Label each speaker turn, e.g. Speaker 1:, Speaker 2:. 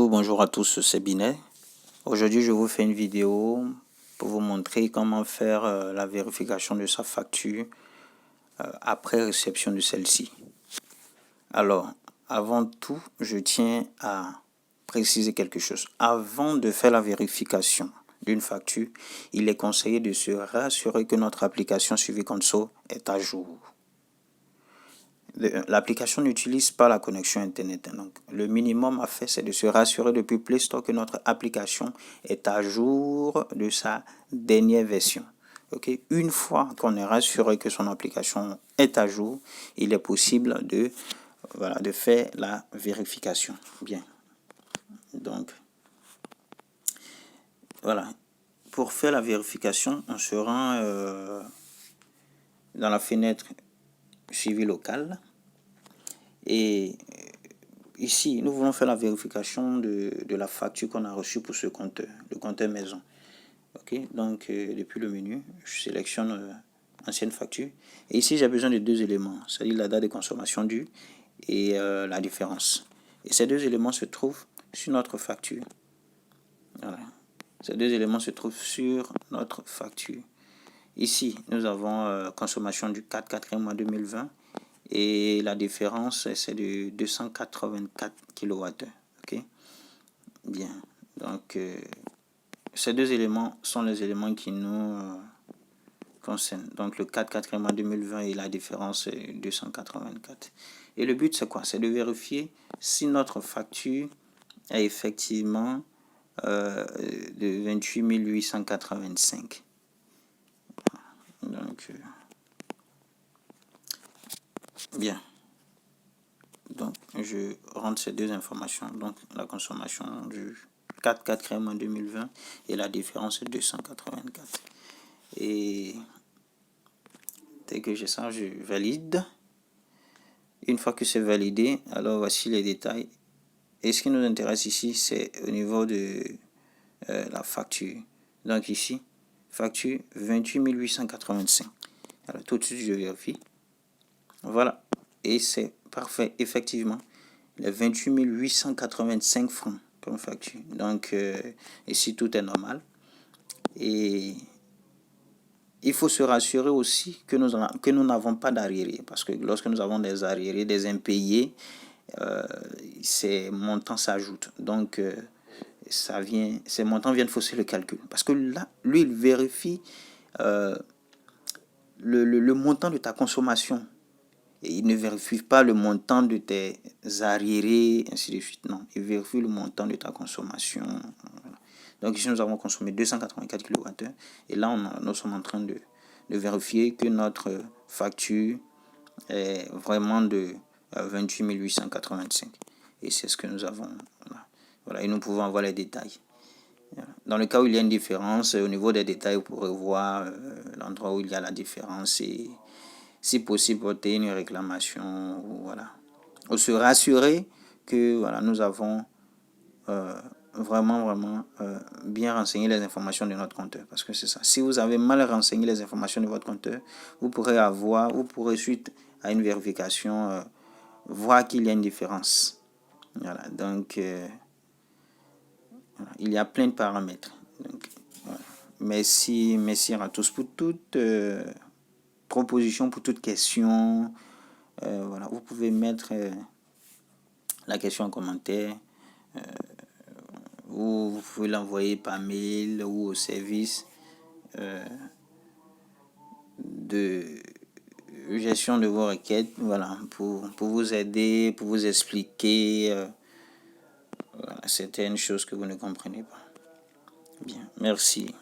Speaker 1: Bonjour à tous, c'est Binet. Aujourd'hui, je vous fais une vidéo pour vous montrer comment faire la vérification de sa facture après réception de celle-ci. Alors, avant tout, je tiens à préciser quelque chose. Avant de faire la vérification d'une facture, il est conseillé de se rassurer que notre application Suivi Conso est à jour. L'application n'utilise pas la connexion Internet. Donc, le minimum à faire, c'est de se rassurer depuis Play Store que notre application est à jour de sa dernière version. Okay? Une fois qu'on est rassuré que son application est à jour, il est possible de faire la vérification. Bien. Donc, voilà. Pour faire la vérification, on se rend dans la fenêtre Suivi local. Et ici, nous voulons faire la vérification de la facture qu'on a reçue pour ce compteur, le compteur maison. Okay? Donc, depuis le menu, je sélectionne ancienne facture. Et ici, j'ai besoin de deux éléments, c'est-à-dire la date de consommation due et la différence. Et ces deux éléments se trouvent sur notre facture. Voilà. Ces deux éléments se trouvent sur notre facture. Ici, nous avons consommation du 4e mois 2020. Et la différence, c'est de 284 kWh. Okay? Bien. Donc, ces deux éléments sont les éléments qui nous concernent. Donc, le 4e mois 2020 et la différence, c'est 284. Et le but, c'est quoi? C'est de vérifier si notre facture est effectivement de 28 885. Donc, bien. Donc, je rentre ces deux informations. Donc, la consommation du 4e mois 2020 et la différence est 284. Et dès que j'ai ça, je valide. Une fois que c'est validé, alors voici les détails. Et ce qui nous intéresse ici, c'est au niveau de la facture. Donc ici, facture 28 885. Alors tout de suite, je vérifie. Voilà. Et c'est parfait, effectivement. Les 28 885 francs comme facture. Donc, ici, tout est normal. Et il faut se rassurer aussi que nous n'avons pas d'arriérés. Parce que lorsque nous avons des arriérés, des impayés, ces montants s'ajoutent. Donc, ces montants viennent fausser le calcul. Parce que là, lui, il vérifie le montant de ta consommation. Et il ne vérifie pas le montant de tes arriérés, ainsi de suite. Non, il vérifie le montant de ta consommation. Voilà. Donc ici, nous avons consommé 284 kWh. Et là, nous sommes en train de vérifier que notre facture est vraiment de 28 885. Et c'est ce que nous avons. Voilà. Et nous pouvons avoir les détails. Dans le cas où il y a une différence, au niveau des détails, vous pourrez voir l'endroit où il y a la différence et si possible, porter une réclamation. Voilà. Ou se rassurer que voilà, nous avons vraiment bien renseigné les informations de notre compteur. Parce que c'est ça. Si vous avez mal renseigné les informations de votre compteur, vous pourrez suite à une vérification voir qu'il y a une différence. Voilà. Donc, il y a plein de paramètres. Donc, voilà. Merci à tous pour toute proposition, pour toute question. Voilà. Vous pouvez mettre la question en commentaire. Ou vous pouvez l'envoyer par mail ou au service de gestion de vos requêtes. Voilà. Pour vous aider, pour vous expliquer certaines choses que vous ne comprenez pas. Bien, merci.